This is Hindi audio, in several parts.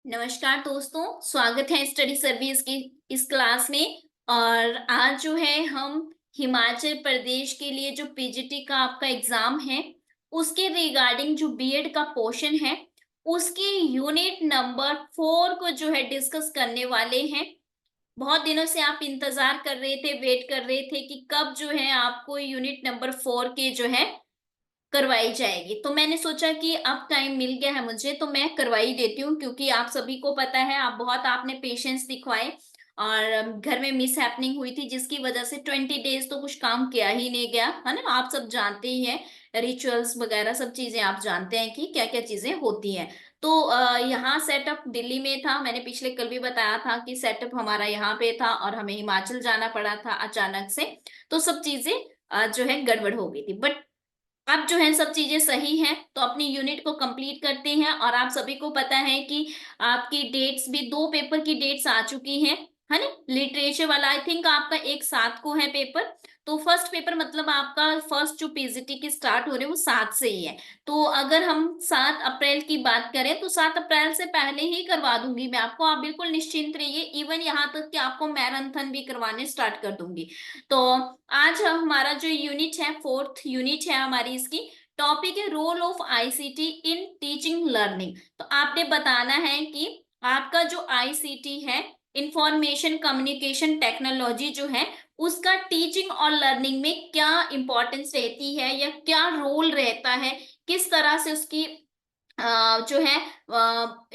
नमस्कार दोस्तों, स्वागत है स्टडी सर्विस की इस क्लास में। और आज जो है हम हिमाचल प्रदेश के लिए जो पीजीटी का आपका एग्जाम है उसके रिगार्डिंग जो बीएड का पोर्शन है उसके यूनिट नंबर 4 को जो है डिस्कस करने वाले हैं। बहुत दिनों से आप इंतजार कर रहे थे, वेट कर रहे थे कि कब जो है आपको यूनिट नंबर 4 के जो है करवाई जाएगी। तो मैंने सोचा कि अब टाइम मिल गया है मुझे, तो मैं करवाई देती हूँ, क्योंकि आप सभी को पता है आप बहुत आपने पेशेंस दिखवाए और घर में मिस हैपनिंग हुई थी जिसकी वजह से 20 डेज तो कुछ काम किया ही नहीं गया है ना। आप सब जानते ही हैं, रिचुअल्स वगैरह सब चीजें आप जानते हैं कि क्या क्या चीजें होती हैं। तो यहाँ सेटअप दिल्ली में था, मैंने पिछले कल भी बताया था कि सेटअप हमारा यहाँ पे था और हमें हिमाचल जाना पड़ा था अचानक से। तो सब चीजें जो है गड़बड़ हो गई थी, बट अब जो है सब चीजें सही हैं। तो अपनी यूनिट को कंप्लीट करते हैं। और आप सभी को पता है कि आपकी डेट्स भी, दो पेपर की डेट्स आ चुकी हैं, है ना। लिटरेचर वाला आई थिंक आपका एक 7 को है पेपर। तो फर्स्ट पेपर मतलब आपका फर्स्ट जो पीजीटी की स्टार्ट हो रही है वो 7 से ही है। तो अगर हम 7 अप्रैल की बात करें तो 7 अप्रैल से पहले ही करवा दूंगी मैं आपको, आप बिल्कुल निश्चिंत रहिए। इवन यहाँ तक कि आपको मैराथन भी करवाने स्टार्ट कर दूंगी। तो आज हमारा जो यूनिट है, फोर्थ यूनिट है हमारी, इसकी टॉपिक है role of ICT in teaching learning. तो आपने बताना है कि आपका जो आईसीटी है, इंफॉर्मेशन कम्युनिकेशन टेक्नोलॉजी जो है, उसका टीचिंग और लर्निंग में क्या इंपॉर्टेंस रहती है या क्या रोल रहता है, किस तरह से उसकी जो है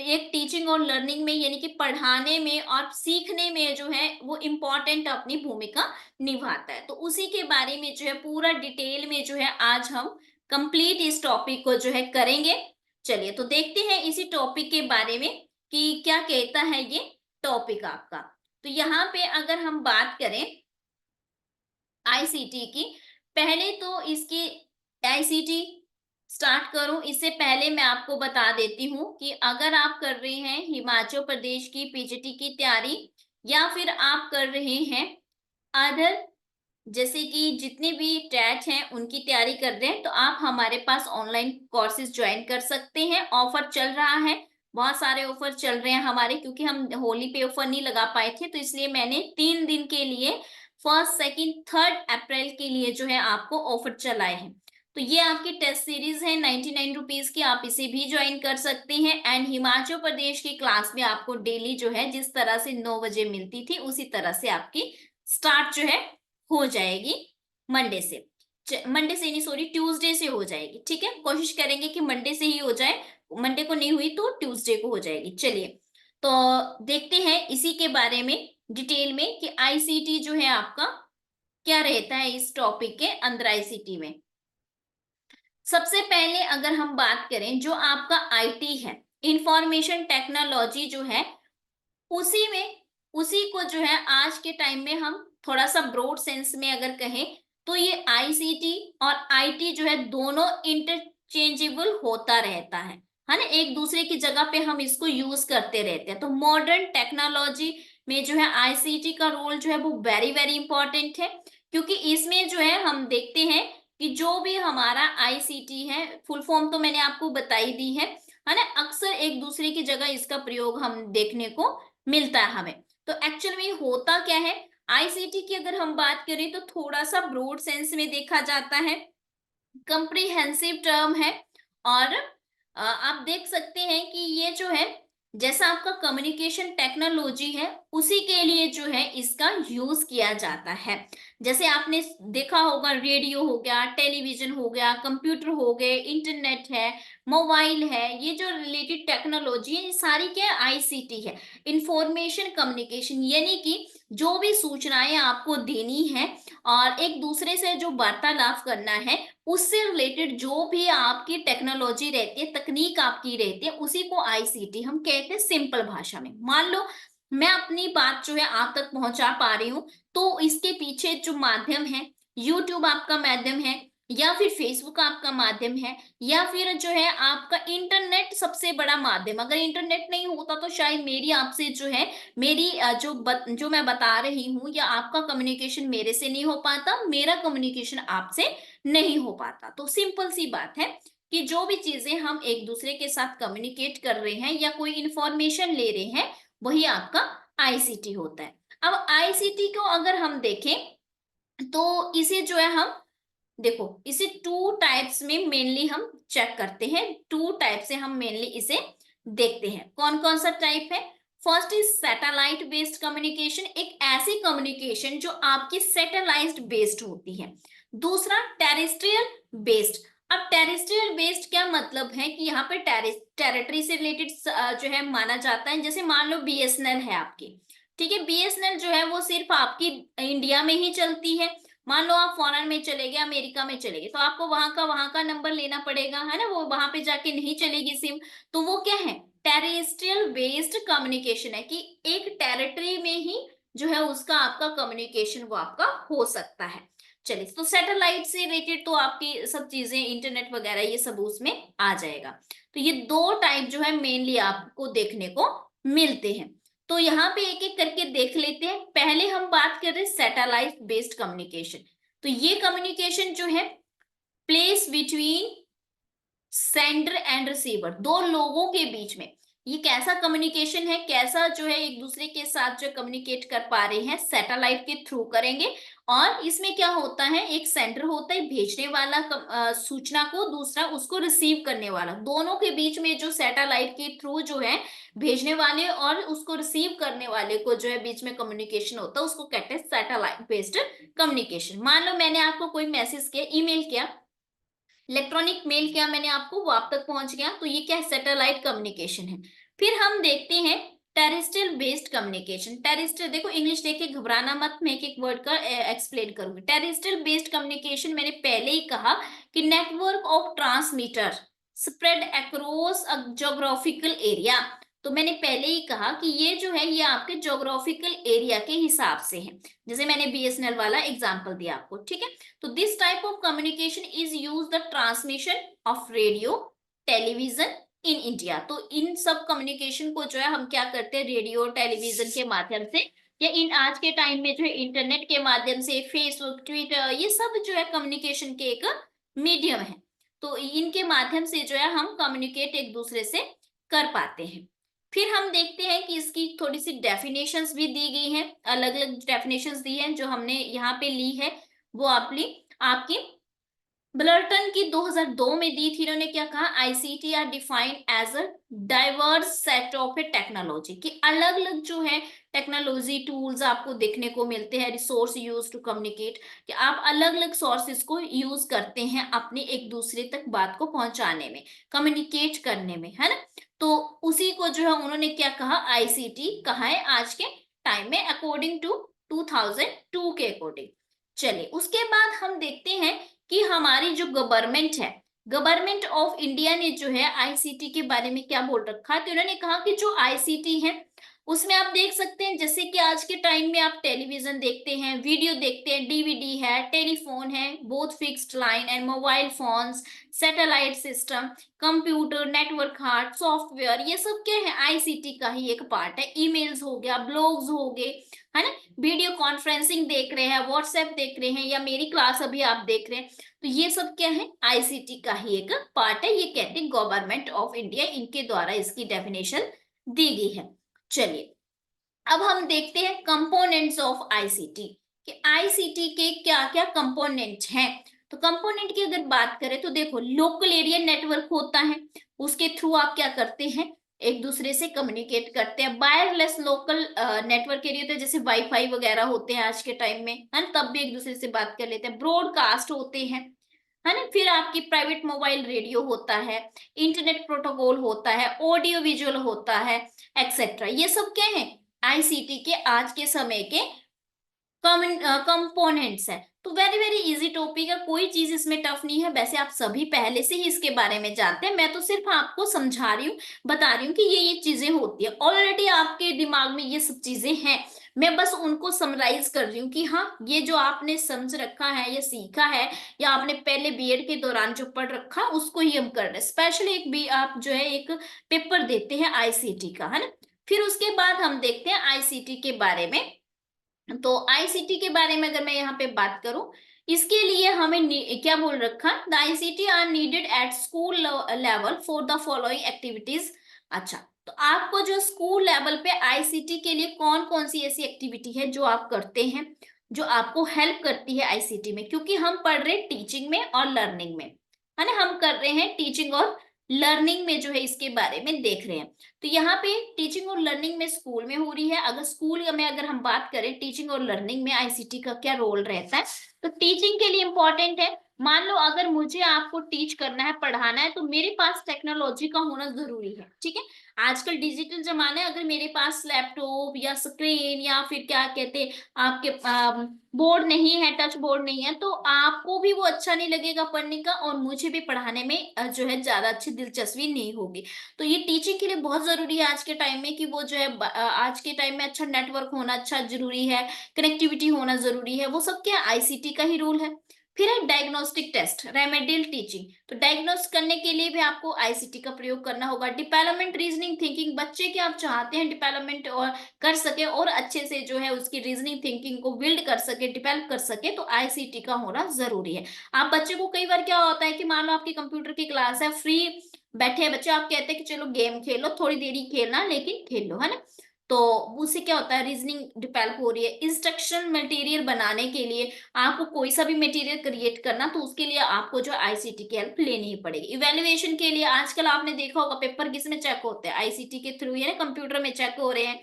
एक टीचिंग और लर्निंग में यानी कि पढ़ाने में और सीखने में जो है वो इम्पोर्टेंट अपनी भूमिका निभाता है। तो उसी के बारे में जो है पूरा डिटेल में जो है आज हम कंप्लीट इस टॉपिक को जो है करेंगे। चलिए तो देखते हैं इसी टॉपिक के बारे में कि क्या कहता है ये टॉपिक आपका। तो यहाँ पे अगर हम बात करें आईसीटी की, पहले तो इसकी आईसीटी स्टार्ट करूं इससे पहले मैं आपको बता देती हूं कि अगर आप कर रहे हैं हिमाचल प्रदेश की पीजीटी की तैयारी या फिर आप कर रहे हैं अदर, जैसे कि जितने भी टैट हैं उनकी तैयारी कर रहे हैं, तो आप हमारे पास ऑनलाइन कोर्सेज ज्वाइन कर सकते हैं। ऑफर चल रहा है, बहुत सारे ऑफर चल रहे हैं हमारे, क्योंकि हम होली पे ऑफर नहीं लगा पाए थे तो इसलिए मैंने 3 दिन के लिए फर्स्ट सेकंड 3 अप्रैल के लिए जो है आपको ऑफर चलाए हैं। तो ये आपकी टेस्ट सीरीज है 99 रुपीज की, आप इसे भी ज्वाइन कर सकते हैं। एंड हिमाचल प्रदेश की क्लास में आपको डेली जो है जिस तरह से 9 बजे मिलती थी उसी तरह से आपकी स्टार्ट जो है हो जाएगी मंडे से। मंडे से नहीं, सॉरी, ट्यूसडे से हो जाएगी। ठीक है, कोशिश करेंगे कि मंडे से ही हो जाए, मंडे को नहीं हुई तो ट्यूसडे को हो जाएगी। चलिए तो देखते हैं इसी के बारे में डिटेल में कि आईसीटी जो है आपका क्या रहता है इस टॉपिक के अंदर। आईसीटी में सबसे पहले अगर हम बात करें जो आपका आईटी है, इंफॉर्मेशन टेक्नोलॉजी जो है, उसी में उसी को जो है आज के टाइम में हम थोड़ा सा ब्रॉड सेंस में अगर कहें तो ये आईसीटी और आईटी जो है दोनों इंटरचेंजेबल होता रहता है ना। एक दूसरे की जगह पे हम इसको यूज करते रहते हैं। तो मॉडर्न टेक्नोलॉजी में जो है आईसीटी का रोल जो है वो वेरी वेरी इंपॉर्टेंट है, क्योंकि इसमें जो है हम देखते हैं कि जो भी हमारा आईसीटी है, फुल फॉर्म तो मैंने आपको बताई दी है ना। अक्सर एक दूसरे की जगह इसका प्रयोग हम देखने को मिलता है हमें। तो एक्चुअल में होता क्या है, आईसीटी की अगर हम बात करें तो थोड़ा सा ब्रॉड सेंस में देखा जाता है, कंप्रिहेंसिव टर्म है। और आप देख सकते हैं कि ये जो है जैसा आपका कम्युनिकेशन टेक्नोलॉजी है उसी के लिए जो है इसका यूज किया जाता है। जैसे आपने देखा होगा, रेडियो हो गया, टेलीविजन हो गया, कंप्यूटर हो गए, इंटरनेट है, मोबाइल है, ये जो रिलेटेड टेक्नोलॉजी है ये सारी क्या आईसीटी है, इंफॉर्मेशन कम्युनिकेशन। यानी कि जो भी सूचनाएं आपको देनी है और एक दूसरे से जो वार्तालाप करना है, उससे रिलेटेड जो भी आपकी टेक्नोलॉजी रहती है, तकनीक आपकी रहती है, उसी को आईसीटी हम कहते हैं सिंपल भाषा में। मान लो मैं अपनी बात जो है आप तक पहुंचा पा रही हूँ, तो इसके पीछे जो माध्यम है, यूट्यूब आपका माध्यम है, या फिर फेसबुक आपका माध्यम है, या फिर जो है आपका इंटरनेट सबसे बड़ा माध्यम। अगर इंटरनेट नहीं होता तो शायद मेरी आपसे जो है, मेरी जो मैं बता रही हूँ या आपका कम्युनिकेशन मेरे से नहीं हो पाता, मेरा कम्युनिकेशन आपसे नहीं हो पाता। तो सिंपल सी बात है कि जो भी चीजें हम एक दूसरे के साथ कम्युनिकेट कर रहे हैं या कोई इंफॉर्मेशन ले रहे हैं, वही आपका आईसीटी होता है। अब आईसीटी को अगर हम देखें तो इसे जो है हम, देखो इसे टू टाइप्स में मेनली हम चेक करते हैं, टू टाइप से हम मेनली इसे देखते हैं। कौन कौन सा टाइप है? First is satellite based communication, एक ऐसी कम्युनिकेशन जो आपकी सैटेलाइट बेस्ड होती है। दूसरा टेरेस्ट्रियल बेस्ड। अब टेरेस्ट्रियल बेस्ड क्या मतलब है कि यहाँ पे टेरिटरी से रिलेटेड जो है माना जाता है। जैसे मान लो बीएसएनएल है आपकी, ठीक है, बीएसएनएल जो है वो सिर्फ आपकी इंडिया में ही चलती है। मान लो आप फॉरेन में चले गए, अमेरिका में चले गए, तो आपको वहां का नंबर लेना पड़ेगा, है ना, वो वहां पे जाके नहीं चलेगी सिम। तो वो क्या है? टेरेस्ट्रियल बेस्ड कम्युनिकेशन है कि एक टेरिटरी में ही जो है उसका आपका कम्युनिकेशन वो आपका हो सकता है। चलिए, तो सैटेलाइट से रिलेटेड तो आपकी सब चीजें इंटरनेट वगैरह ये सब उसमें आ जाएगा। तो ये दो टाइप जो है मेनली आपको देखने को मिलते हैं। तो यहाँ पे एक एक करके देख लेते हैं। पहले हम बात कर रहे हैं सैटेलाइट बेस्ड कम्युनिकेशन। तो ये कम्युनिकेशन जो है place between sender and receiver, दो लोगों के बीच में। ये कैसा कम्युनिकेशन है, कैसा जो है एक दूसरे के साथ जो कम्युनिकेट कर पा रहे हैं, सैटेलाइट के थ्रू करेंगे। और इसमें क्या होता है, एक सेंडर होता है भेजने वाला सूचना को, दूसरा उसको रिसीव करने वाला। दोनों के बीच में जो सैटेलाइट के थ्रू जो है भेजने वाले और उसको रिसीव करने वाले को जो है बीच में कम्युनिकेशन होता है, उसको कहते हैं सैटेलाइट बेस्ड कम्युनिकेशन। मान लो मैंने आपको कोई मैसेज किया, ईमेल किया, इलेक्ट्रॉनिक मेल किया मैंने आपको, वो आप तक पहुंच गया, तो ये क्या है? सैटेलाइट कम्युनिकेशन है। फिर हम देखते हैं टेरेस्ट्रियल बेस्ड कम्युनिकेशन। टेरेस्ट्रियल, देखो इंग्लिश देख के घबराना मत, मैं एक एक वर्ड का एक्सप्लेन करूंगी। टेरेस्ट्रियल बेस्ड कम्युनिकेशन मैंने पहले ही कहा कि network of transmitter spread across a geographical area. तो मैंने पहले ही कहा कि ये जो है ये आपके ज्योग्राफिकल एरिया के हिसाब से है। जैसे मैंने बीएसएनएल वाला एग्जांपल दिया आपको, ठीक है। तो this type of communication is use the transmission of radio television in India. तो इन सब कम्युनिकेशन को जो है हम क्या करते हैं, रेडियो टेलीविजन के माध्यम से, या इन आज के टाइम में जो है इंटरनेट के माध्यम से, फेसबुक ट्विटर, ये सब जो है कम्युनिकेशन के एक मीडियम है। तो इनके माध्यम से जो है हम कम्युनिकेट एक दूसरे से कर पाते हैं। फिर हम देखते हैं कि इसकी थोड़ी सी डेफिनेशंस भी दी गई हैं, अलग अलग डेफिनेशंस दी हैं जो हमने यहाँ पे ली है। वो आपकी ब्लर्टन की 2002 में दी थी। इन्होंने क्या कहा, ICT are defined as a diverse set of a technology, कि अलग अलग जो है टेक्नोलॉजी टूल्स आपको देखने को मिलते हैं, रिसोर्स यूज टू कम्युनिकेट, कि आप अलग अलग सोर्सेज को यूज करते हैं अपने एक दूसरे तक बात को पहुंचाने में, कम्युनिकेट करने में, है ना। तो उसी को जो है उन्होंने क्या कहा, आईसीटी कहा है आज के टाइम में, अकॉर्डिंग टू 2002 के अकॉर्डिंग। चलिए, उसके बाद हम देखते हैं कि हमारी जो गवर्नमेंट है, गवर्नमेंट ऑफ इंडिया ने जो है आईसीटी के बारे में क्या बोल रखा है। तो उन्होंने कहा कि जो आईसीटी है उसमें आप देख सकते हैं, जैसे कि आज के टाइम में आप टेलीविजन देखते हैं, वीडियो देखते हैं, डीवीडी है, टेलीफोन है, both fixed line and mobile phones, satellite system, computer, network heart, software, ये सब क्या है, आईसीटी का ही एक पार्ट है। ईमेल्स हो गया, ब्लॉग्स हो गए, है ना, वीडियो कॉन्फ्रेंसिंग देख रहे हैं, व्हाट्सएप देख रहे हैं, या मेरी क्लास अभी आप देख रहे हैं, तो ये सब क्या है, आईसीटी का ही एक पार्ट है। ये कहते हैं गवर्नमेंट ऑफ इंडिया, इनके द्वारा इसकी डेफिनेशन दी गई है। चलिए, अब हम देखते हैं कंपोनेंट्स ऑफ आईसीटी, कि आईसीटी के क्या क्या कंपोनेंट हैं। तो कंपोनेंट की अगर बात करें तो देखो, लोकल एरिया नेटवर्क होता है, उसके थ्रू आप क्या करते हैं, एक दूसरे से कम्युनिकेट करते हैं। वायरलेस लोकल नेटवर्क एरिया होता है, जैसे वाईफाई वगैरह होते हैं आज के टाइम में, है ना, तब भी एक दूसरे से बात कर लेते हैं। ब्रॉडकास्ट होते हैं, है ना। फिर आपकी प्राइवेट मोबाइल रेडियो होता है, इंटरनेट प्रोटोकॉल होता है, ऑडियो विजुअल होता है, एक्सेट्रा। ये सब क्या है, आईसीटी के आज के समय के कंपोनेंट्स है। तो वेरी वेरी इजी टॉपिक है, कोई चीज इसमें टफ नहीं है। वैसे आप सभी पहले से ही इसके बारे में जानते हैं, मैं तो सिर्फ आपको समझा रही हूँ, बता रही हूँ कि ये चीजें होती है, ऑलरेडी आपके दिमाग में ये सब चीजें हैं। मैं बस उनको समराइज कर रही हूँ कि हाँ, ये जो आपने समझ रखा है या सीखा है, या आपने पहले बीएड के दौरान जो पढ़ रखा, उसको ही हम कर रहे हैं। स्पेशली एक भी आप जो है एक पेपर देते हैं आईसीटी का, है ना। फिर उसके बाद हम देखते हैं आईसीटी के बारे में। तो आईसीटी के बारे में अगर मैं यहाँ पे बात करूं, इसके लिए हमें क्या बोल रखा, the ICT are needed at school level for the following activities. अच्छा, तो आपको जो स्कूल लेवल पे आईसीटी के लिए कौन कौन सी ऐसी एक्टिविटी है जो आप करते हैं, जो आपको हेल्प करती है आईसीटी में, क्योंकि हम पढ़ रहे हैं टीचिंग में और लर्निंग में, है ना, हम कर रहे हैं टीचिंग और लर्निंग में जो है इसके बारे में देख रहे हैं। तो यहाँ पे टीचिंग और लर्निंग में स्कूल में हो रही है। अगर स्कूल में अगर हम बात करें टीचिंग और लर्निंग में आईसीटी का क्या रोल रहता है, तो टीचिंग के लिए इंपॉर्टेंट है। मान लो अगर मुझे आपको टीच करना है, पढ़ाना है, तो मेरे पास टेक्नोलॉजी का होना जरूरी है, ठीक है। आजकल डिजिटल जमाना है, अगर मेरे पास लैपटॉप या स्क्रीन या फिर क्या कहते हैं आपके बोर्ड नहीं है, टच बोर्ड नहीं है, तो आपको भी वो अच्छा नहीं लगेगा पढ़ने का, और मुझे भी पढ़ाने में जो है ज्यादा अच्छी दिलचस्पी नहीं होगी। तो ये टीचिंग के लिए बहुत जरूरी है आज के टाइम में कि वो जो है आज के टाइम में अच्छा नेटवर्क होना अच्छा जरूरी है, कनेक्टिविटी होना जरूरी है, वो सब क्या आईसीटी का ही रोल है। फिर है डायग्नोस्टिक टेस्ट, रेमेडियल टीचिंग, तो डायग्नोस करने के लिए भी आपको आईसीटी का प्रयोग करना होगा। डेवलपमेंट रीजनिंग थिंकिंग, बच्चे के आप चाहते हैं डेवलपमेंट और कर सके और अच्छे से जो है उसकी रीजनिंग थिंकिंग को बिल्ड कर सके, डेवलप कर सके, तो आईसीटी का होना जरूरी है। आप बच्चे को कई बार क्या होता है कि मान लो आपकी कंप्यूटर की क्लास है, फ्री बैठे हैं बच्चे, आप कहते हैं कि चलो गेम खेलो, थोड़ी देर ही खेलना लेकिन खेल लो, है ना, तो उससे क्या होता है रीजनिंग डेवलप हो रही है। इंस्ट्रक्शन मटेरियल बनाने के लिए आपको कोई सा भी मटेरियल क्रिएट करना, तो उसके लिए आपको जो आईसीटी की हेल्प लेनी ही पड़ेगी। इवेल्युएशन के लिए आजकल आपने देखा होगा पेपर किसमें चेक होते हैं, आईसीटी के थ्रू, या कंप्यूटर में चेक हो रहे हैं।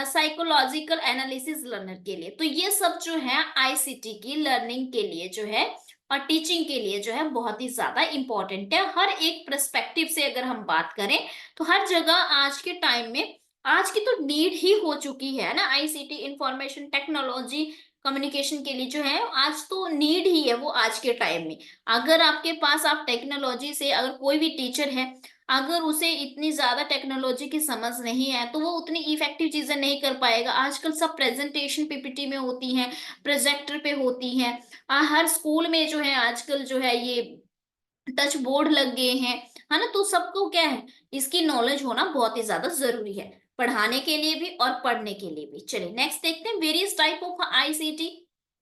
साइकोलॉजिकल एनालिसिस लर्नर के लिए, तो ये सब जो है आईसीटी की लर्निंग के लिए जो है और टीचिंग के लिए जो है बहुत ही ज्यादा इंपॉर्टेंट है। हर एक पर्सपेक्टिव से अगर हम बात करें, तो हर जगह आज के टाइम में आज की तो नीड ही हो चुकी है ना, आईसीटी इंफॉर्मेशन टेक्नोलॉजी कम्युनिकेशन के लिए जो है आज तो नीड ही है वो आज के टाइम में। अगर आपके पास आप टेक्नोलॉजी से, अगर कोई भी टीचर है, अगर उसे इतनी ज्यादा टेक्नोलॉजी की समझ नहीं है, तो वो उतनी इफेक्टिव चीजें नहीं कर पाएगा। आजकल सब प्रेजेंटेशन पीपीटी में होती हैं, प्रोजेक्टर पे होती हैं, हर स्कूल में जो है आजकल जो है ये टच बोर्ड लग गए हैं, है ना, तो सबको क्या है इसकी नॉलेज होना बहुत ही ज्यादा जरूरी है, पढ़ाने के लिए भी और पढ़ने के लिए भी। चलिए नेक्स्ट देखते हैं, various type of ICT,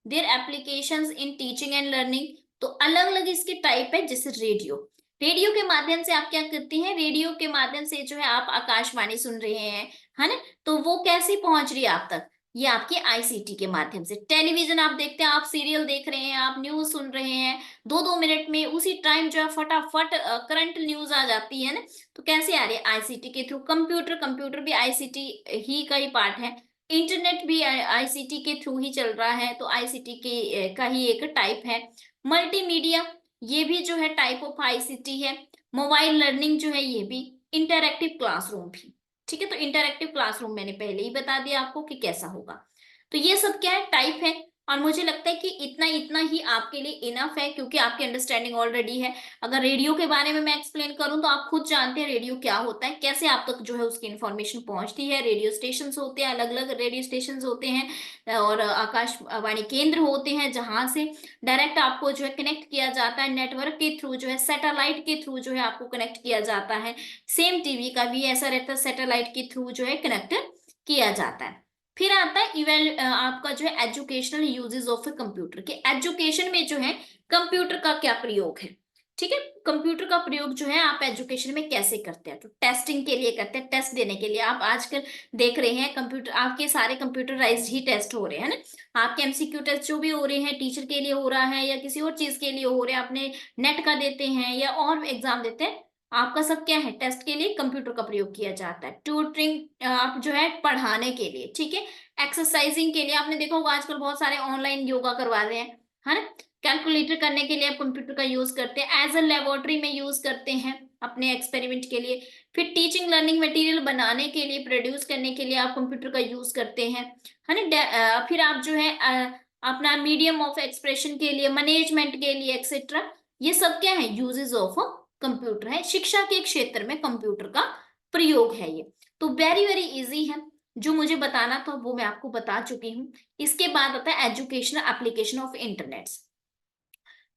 their applications in teaching and learning. तो अलग अलग इसके टाइप है, जैसे रेडियो, रेडियो के माध्यम से आप क्या करती हैं, रेडियो के माध्यम से जो है आप आकाशवाणी सुन रहे हैं, है ना, तो वो कैसे पहुंच रही है आप तक, ये आपके आईसीटी के माध्यम से। टेलीविजन आप देखते हैं, आप सीरियल देख रहे हैं, आप न्यूज सुन रहे हैं, 2-2 मिनट में उसी टाइम जो है फटाफट करंट न्यूज आ जाती है ना, तो कैसे आ रही है आईसीटी के थ्रू। कंप्यूटर, कंप्यूटर भी आईसीटी ही का ही पार्ट है। इंटरनेट भी आईसीटी के थ्रू ही चल रहा है, तो आईसीटी के का ही एक टाइप है। मल्टीमीडिया, ये भी जो है टाइप ऑफ आईसीटी है। मोबाइल लर्निंग जो है ये भी, इंटरएक्टिव क्लासरूम भी, ठीक है, तो इंटरएक्टिव क्लासरूम मैंने पहले ही बता दिया आपको कि कैसा होगा। तो ये सब क्या है टाइप है, और मुझे लगता है कि इतना इतना ही आपके लिए इनफ है, क्योंकि आपकी अंडरस्टैंडिंग ऑलरेडी है। अगर रेडियो के बारे में मैं एक्सप्लेन करूं, तो आप खुद जानते हैं रेडियो क्या होता है, कैसे आप तक जो है उसकी इंफॉर्मेशन पहुंचती है। रेडियो स्टेशन होते हैं, अलग अलग रेडियो स्टेशन होते हैं और आकाशवाणी केंद्र होते हैं, जहां से डायरेक्ट आपको जो है कनेक्ट किया जाता है नेटवर्क के थ्रू, जो है सैटेलाइट के थ्रू जो है आपको कनेक्ट किया जाता है। सेम टीवी का भी ऐसा रहता है, सैटेलाइट के थ्रू जो है कनेक्ट किया जाता है। फिर आता है आपका जो है एजुकेशनल यूजेस ऑफ कंप्यूटर, के एजुकेशन में जो है कंप्यूटर का क्या प्रयोग है, ठीक है, कंप्यूटर का प्रयोग जो है आप एजुकेशन में कैसे करते हैं, तो टेस्टिंग के लिए करते हैं, टेस्ट देने के लिए। आप आजकल देख रहे हैं कंप्यूटर, आपके सारे कंप्यूटराइज्ड ही टेस्ट हो रहे हैं ना, आपके एमसीक्यू टेस्ट जो भी हो रहे हैं टीचर के लिए हो रहा है या किसी और चीज के लिए हो रहे हैं, अपने नेट का देते हैं या और एग्जाम देते हैं, आपका सब क्या है टेस्ट के लिए कंप्यूटर का प्रयोग किया जाता है। ट्यूटरिंग आप जो है पढ़ाने के लिए, ठीक है। एक्सरसाइजिंग के लिए आपने देखा होगा आजकल बहुत सारे ऑनलाइन योगा करवा रहे हैं, है ना। कैलकुलेटर करने के लिए आप कंप्यूटर का यूज करते हैं, एज अ लेबोरेटरी में यूज करते हैं अपने एक्सपेरिमेंट के लिए। फिर टीचिंग लर्निंग मटेरियल बनाने के लिए, प्रोड्यूस करने के लिए आप कंप्यूटर का यूज करते हैं, है ना। फिर आप जो है अपना मीडियम ऑफ एक्सप्रेशन के लिए, मैनेजमेंट के लिए एक्सेट्रा, ये सब क्या है यूजेस ऑफ कंप्यूटर है। शिक्षा के क्षेत्र में कंप्यूटर का प्रयोग है ये। तो वेरी वेरी इजी है, जो मुझे बताना था वो मैं आपको बता चुकी हूँ। इसके बाद आता है एजुकेशनल एप्लीकेशन ऑफ इंटरनेट।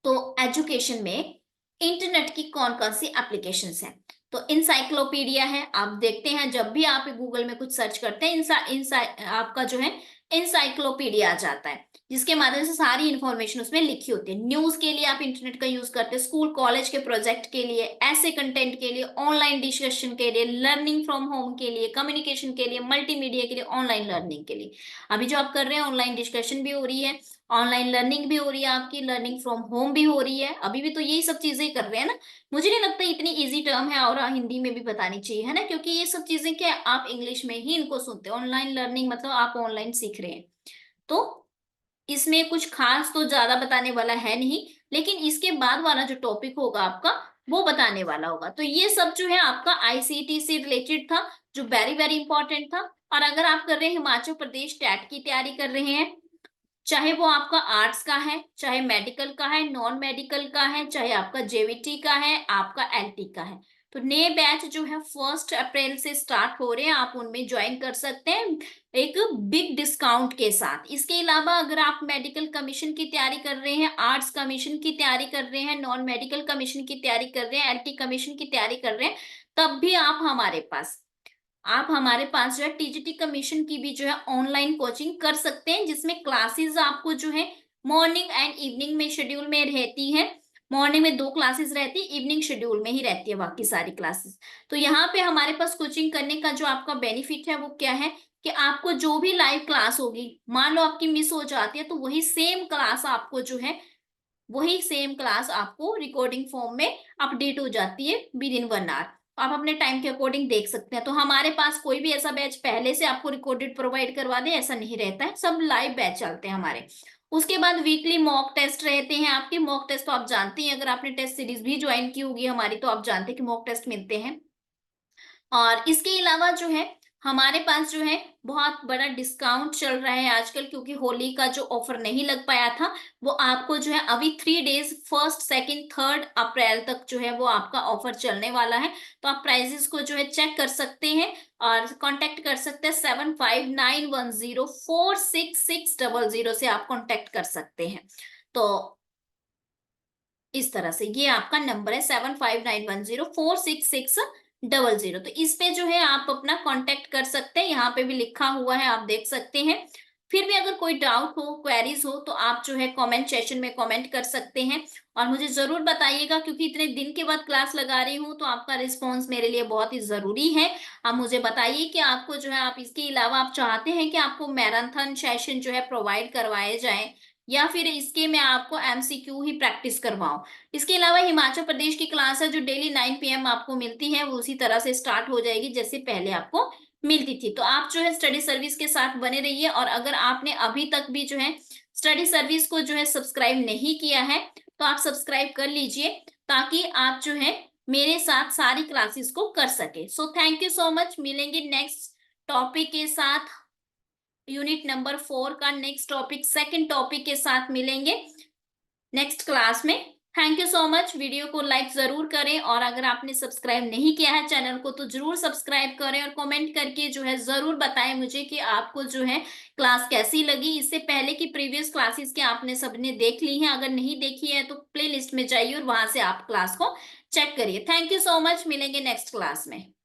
तो एजुकेशन में इंटरनेट की कौन कौन सी एप्लीकेशंस हैं, तो इंसाइक्लोपीडिया है, आप देखते हैं जब भी आप गूगल में कुछ सर्च करते हैं, इंसा इंसा आपका जो है इंसाइक्लोपीडिया आ जाता है, जिसके माध्यम से सारी इंफॉर्मेशन उसमें लिखी होती है। न्यूज के लिए आप इंटरनेट का यूज करते हैं, स्कूल कॉलेज के प्रोजेक्ट के लिए, ऐसे कंटेंट के लिए, ऑनलाइन डिस्कशन के लिए, लर्निंग फ्रॉम होम के लिए, कम्युनिकेशन के लिए, मल्टीमीडिया के लिए, ऑनलाइन लर्निंग के लिए। अभी जो आप कर रहे हैं ऑनलाइन डिस्कशन भी हो रही है, ऑनलाइन लर्निंग भी हो रही है, आपकी लर्निंग फ्रॉम होम भी हो रही है, अभी भी तो यही सब चीजें कर रहे हैं ना। मुझे नहीं लगता इतनी इजी टर्म है और हिंदी में भी बतानी चाहिए, है ना, क्योंकि ये सब चीजें क्या आप इंग्लिश में ही इनको सुनते हैं। ऑनलाइन लर्निंग मतलब आप ऑनलाइन सीख रहे हैं, तो इसमें कुछ खास तो ज्यादा बताने वाला है नहीं, लेकिन इसके बाद वाला जो टॉपिक होगा आपका वो बताने वाला होगा। तो ये सब जो है आपका आईसीटी से रिलेटेड था, जो वेरी वेरी इंपॉर्टेंट था। और अगर आप कर रहे हैं हिमाचल प्रदेश टैट की तैयारी कर रहे हैं, चाहे वो आपका आर्ट्स का है, चाहे मेडिकल का है, नॉन मेडिकल का है, चाहे आपका जेवीटी का है, आपका एलटी का है, तो नए बैच जो है 1 अप्रैल से स्टार्ट हो रहे हैं, आप उनमें ज्वाइन कर सकते हैं एक बिग डिस्काउंट के साथ। इसके अलावा अगर आप मेडिकल कमीशन की तैयारी कर रहे हैं, आर्ट्स कमीशन की तैयारी कर रहे हैं, नॉन मेडिकल कमीशन की तैयारी कर रहे हैं, एलटी कमीशन की तैयारी कर रहे हैं, तब भी आप हमारे पास जो है टीजीटी कमीशन की भी जो है ऑनलाइन कोचिंग कर सकते हैं, जिसमें क्लासेस आपको जो है मॉर्निंग एंड इवनिंग में शेड्यूल में रहती है। मॉर्निंग में 2 क्लासेस रहती है, इवनिंग शेड्यूल में ही रहती है बाकी सारी क्लासेस। तो यहाँ पे हमारे पास कोचिंग करने का जो आपका बेनिफिट है वो क्या है कि आपको जो भी लाइव क्लास होगी, मान लो आपकी मिस हो जाती है, तो वही सेम क्लास आपको रिकॉर्डिंग फॉर्म में अपडेट हो जाती है विद इन 1 आवर। आप अपने टाइम के अकॉर्डिंग देख सकते हैं। तो हमारे पास कोई भी ऐसा बैच पहले से आपको रिकॉर्डेड प्रोवाइड करवा दे ऐसा नहीं रहता है, सब लाइव बैच चलते हैं हमारे। उसके बाद वीकली मॉक टेस्ट रहते हैं आपके। मॉक टेस्ट तो आप जानते हैं, अगर आपने टेस्ट सीरीज भी ज्वाइन की होगी हमारी, तो आप जानते हैं कि मॉक टेस्ट मिलते हैं। और इसके अलावा जो है हमारे पास जो है बहुत बड़ा डिस्काउंट चल रहा है आजकल, क्योंकि होली का जो ऑफर नहीं लग पाया था वो आपको जो है अभी 3 डेज 1, 2, 3, 3 अप्रैल तक जो है वो आपका ऑफर चलने वाला है। तो आप प्राइजेस को जो है चेक कर सकते हैं और कांटेक्ट कर सकते हैं। 7591046600 से आप कांटेक्ट कर सकते हैं। तो इस तरह से ये आपका नंबर है 7591046600। तो इस पे जो है आप अपना कांटेक्ट कर सकते हैं, यहाँ पे भी लिखा हुआ है आप देख सकते हैं। फिर भी अगर कोई डाउट हो, क्वेरीज हो, तो आप जो है कमेंट सेशन में कमेंट कर सकते हैं और मुझे जरूर बताइएगा, क्योंकि इतने दिन के बाद क्लास लगा रही हूँ तो आपका रिस्पॉन्स मेरे लिए बहुत ही जरूरी है। आप मुझे बताइए कि आपको जो है, आप इसके अलावा आप चाहते हैं कि आपको मैराथन सेशन जो है प्रोवाइड करवाए जाए, या फिर इसके मैं आपको एमसीक्यू ही प्रैक्टिस करवाऊं। इसके अलावा हिमाचल प्रदेश की क्लास है जो डेली 9 PM आपको मिलती है, वो उसी तरह से स्टार्ट हो जाएगी जैसे पहले आपको मिलती थी। तो आप जो है स्टडी सर्विस के साथ बने रहिए, और अगर आपने अभी तक भी जो है स्टडी सर्विस को जो है सब्सक्राइब नहीं किया है तो आप सब्सक्राइब कर लीजिए, ताकि आप जो है मेरे साथ सारी क्लासेस को कर सके। So thank you so much. मिलेंगे नेक्स्ट टॉपिक के साथ, यूनिट नंबर 4 का नेक्स्ट टॉपिक, सेकंड टॉपिक के साथ मिलेंगे नेक्स्ट क्लास में। Thank you so much. Video को लाइक जरूर करें, और अगर आपने सब्सक्राइब नहीं किया है चैनल को तो जरूर सब्सक्राइब करें, और कमेंट करके जो है जरूर बताएं मुझे कि आपको जो है क्लास कैसी लगी। इससे पहले की प्रीवियस क्लासेस के आपने सबने देख ली हैं, अगर नहीं देखी है तो प्ले लिस्ट में जाइए और वहां से आप क्लास को चेक करिए। Thank you so much. मिलेंगे नेक्स्ट क्लास में।